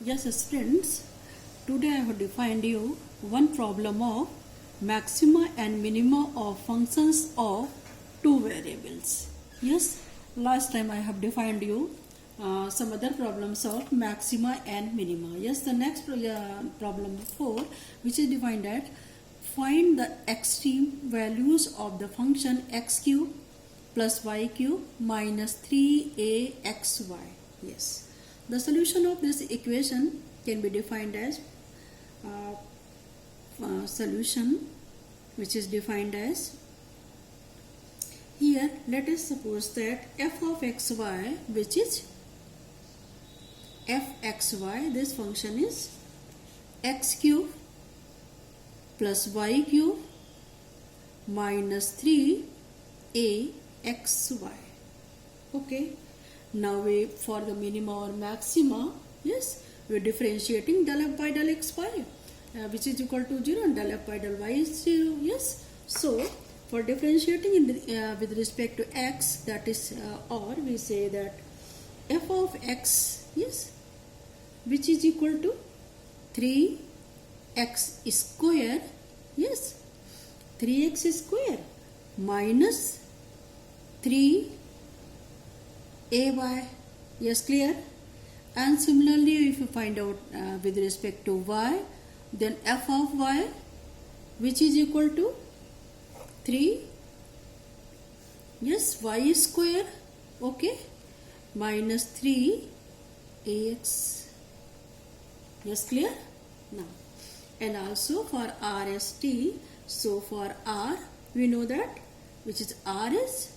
Yes, friends, today I have defined you one problem of maxima and minima of functions of two variables. Yes, last time I have defined you some other problems of maxima and minima. Yes, the next problem 4, which is defined as find the extreme values of the function x cube plus y cube minus 3axy. Yes. The solution of this equation can be defined as solution, which is defined as, here let us suppose that f of xy, which is fxy, this function is x cube plus y cube minus 3axy. Okay. Now we, for the minima or maxima, yes, we are differentiating del f by del xy, which is equal to 0, and del f by del y is 0. Yes. So for differentiating in the, with respect to x, that is or we say that f of x, yes, which is equal to 3x square, yes, 3x square minus 3 ay, yes, clear. And similarly, if you find out with respect to y, then f of y, which is equal to 3, yes, y square, okay, minus 3ax, yes, clear. Now, and also for rst, so for r we know that, which is r is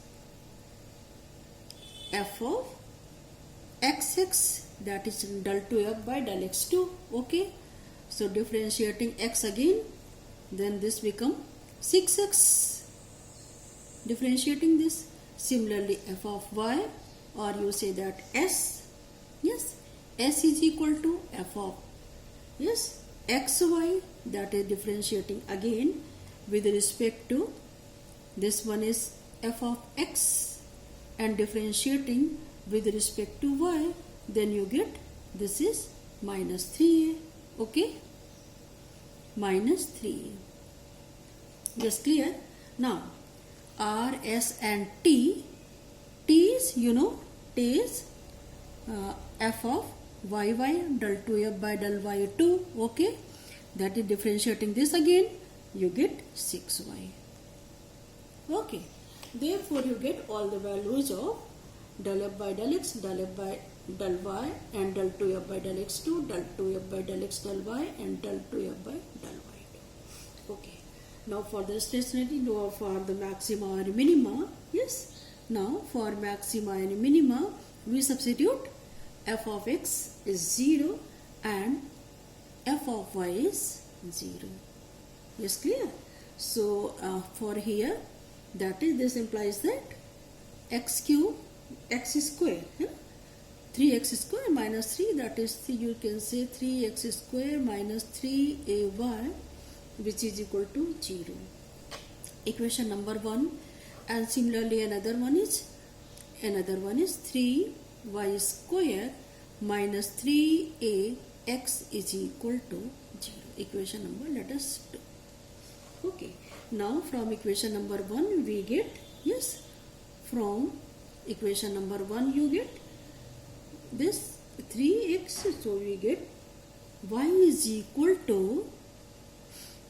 f of xx, that is del 2f by del x2. Okay, so differentiating x again, then this become 6x, differentiating this. Similarly, f of y, or you say that s, yes, s is equal to f of, yes, xy, that is differentiating again with respect to, this one is f of x, and differentiating with respect to y, then you get, this is minus 3a, okay, minus 3a. Just clear. Now r, s and t, t is, you know, t is f of y del 2f by del y2, okay, that is differentiating this again, you get 6y. Okay. Therefore, you get all the values of del f by del x, del f by del y, and del 2f by del x2, del 2f by del x del y, and del 2f by del y2. Okay. Now for the stationary, for the maxima or minima, yes. Now for maxima and minima, we substitute f of x is 0 and f of y is 0. Yes, clear? So for here, that is, this implies that x cube, x square, 3x square minus 3, that is, you can say 3x square minus 3ay, which is equal to 0. Equation number 1. And similarly another one is 3y square minus 3ax is equal to 0. Equation number, let us do. Okay. Now from equation number 1 we get, yes, from equation number 1 you get this 3x, so we get y is equal to,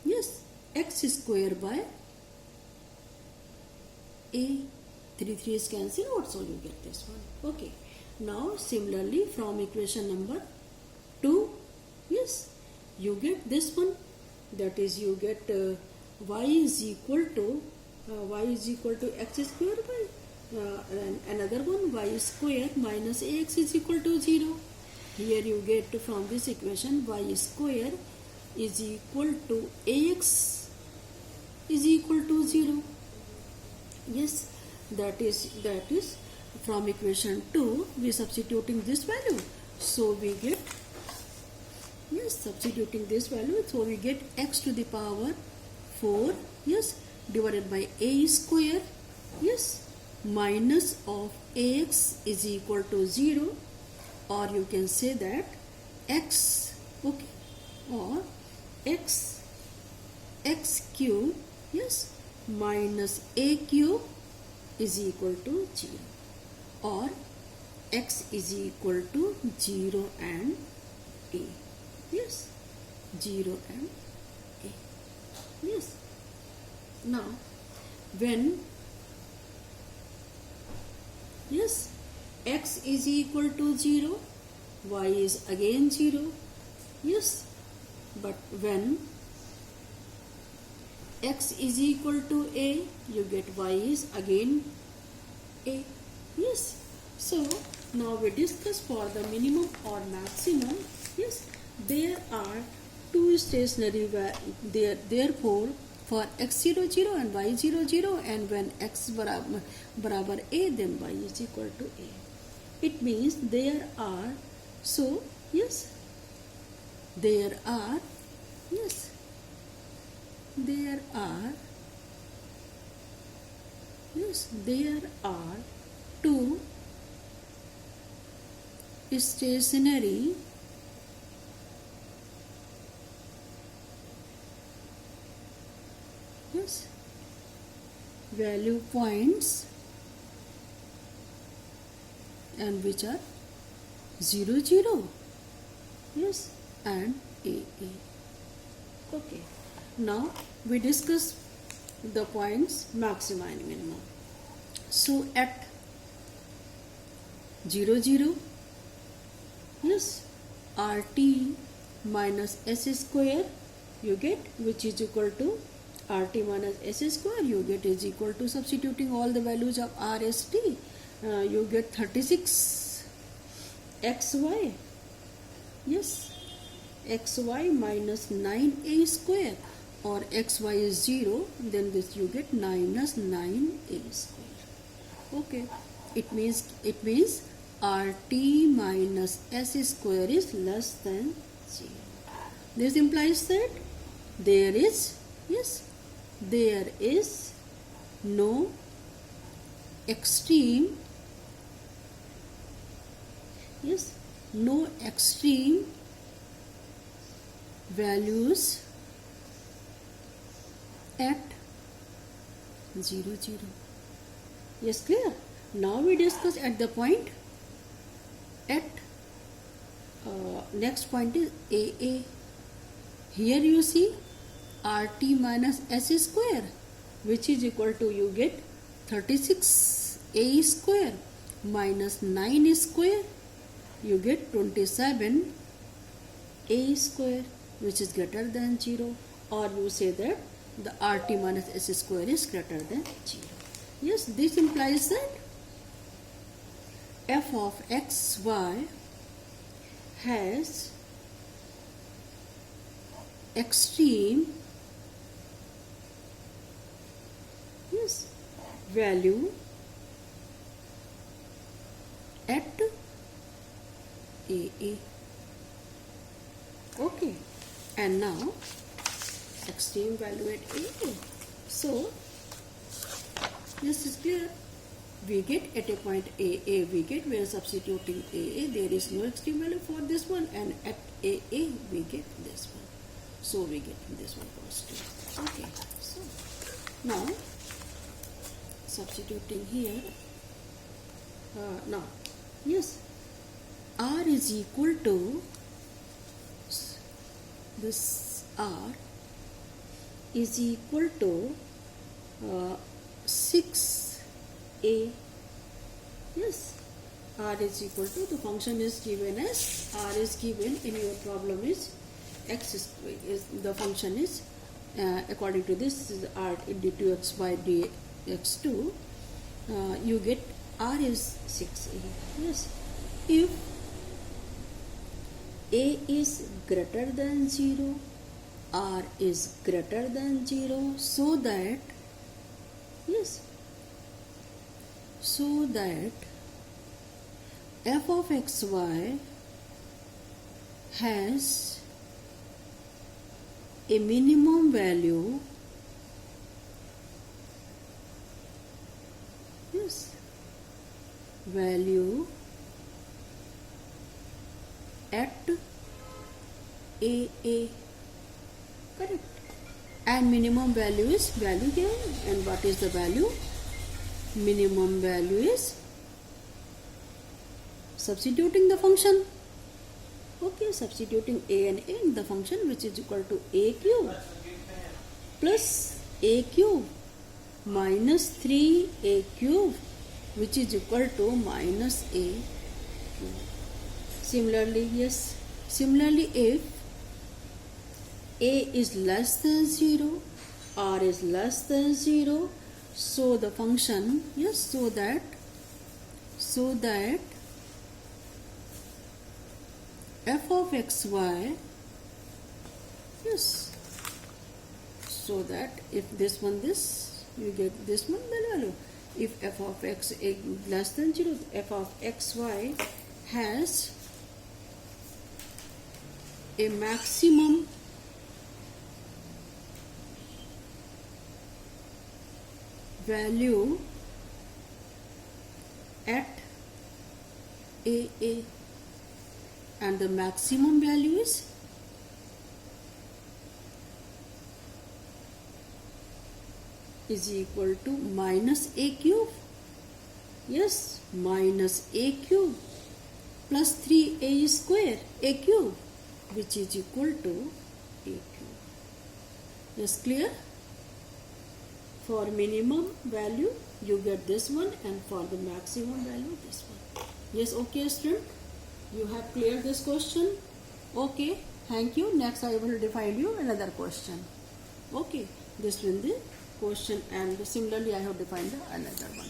yes, x square by a, 3 is cancelled out, so you get this one. Okay. Now similarly from equation number 2, yes, you get this one, that is, you get y is equal to x square by and another one, y square minus ax is equal to 0. Here you get from this equation y square is equal to ax is equal to 0. Yes, that is from equation 2 we substituting this value, so we get, yes, substituting this value, so we get x to the power 4, yes, divided by a square, yes, minus of ax is equal to 0, or you can say that x, okay, or x cube, yes, minus a cube is equal to 0, or x is equal to 0 and a, yes, 0 and a, yes. Now when, yes, x is equal to 0, y is again 0, yes, but when x is equal to a, you get y is again a, yes. So now we discuss for the minimum or maximum, yes, there are two stationary there, therefore for x0 0 and y0 0, and when x barabar a, then y is equal to a. It means there are, so yes, there are, yes, there are, yes, there are two stationary yes value points, and which are 0 0, yes, and a. Okay, now we discuss the points maxima and minimum. So at 0 0, yes, rt minus s square you get, which is equal to rt minus s square, you get is equal to, substituting all the values of r, s, t, you get 36 xy, yes, xy minus 9a square, or xy is 0, then this you get minus 9a square. Okay, it means rt minus s square is less than 0. This implies that there is, yes, there is no extreme, yes, no extreme values at 0 0. Yes, clear? Now we discuss at the point at next point is a. Here you see rt minus s square, which is equal to, you get 36 a square minus 9 square, you get 27 a square, which is greater than 0, or you say that the rt minus s square is greater than 0. Yes, this implies that f of x y has extreme, yes, value at a. Okay, and now extreme value at a. So this is clear. We get at a point a, we get, when substituting a, there is no extreme value for this one, and at a, we get this one. So we get this one positive. Okay, so now substituting here, now, yes, r is equal to, this r is equal to 6a, yes, r is equal to, the function is given as, r is given in your problem is x is the function is according to this is r d2x by dx2, you get r is 6a, yes. If a is greater than 0, r is greater than 0, so that, yes, so that f of xy has a minimum value, yes, value at a. Correct. And minimum value is value here. And what is the value? Minimum value is substituting the function. Okay, substituting a and a in the function, which is equal to a cube plus a cube minus 3a cube, which is equal to minus a cube. Similarly, yes. Similarly, if a is less than 0, r is less than 0, so the function, yes, so that f of xy, yes, so that if this one, this, you get this one, the value. If f of x is less than 0, f of xy has a maximum value at a, and the maximum value is equal to minus a cube. Yes, minus a cube plus 3a square, a cube, which is equal to a cube. Yes, clear? For minimum value, you get this one, and for the maximum value, this one. Yes, okay, student? You have cleared this question? Okay, thank you. Next, I will define you another question. Okay, this will be the question, and similarly, I have defined another one.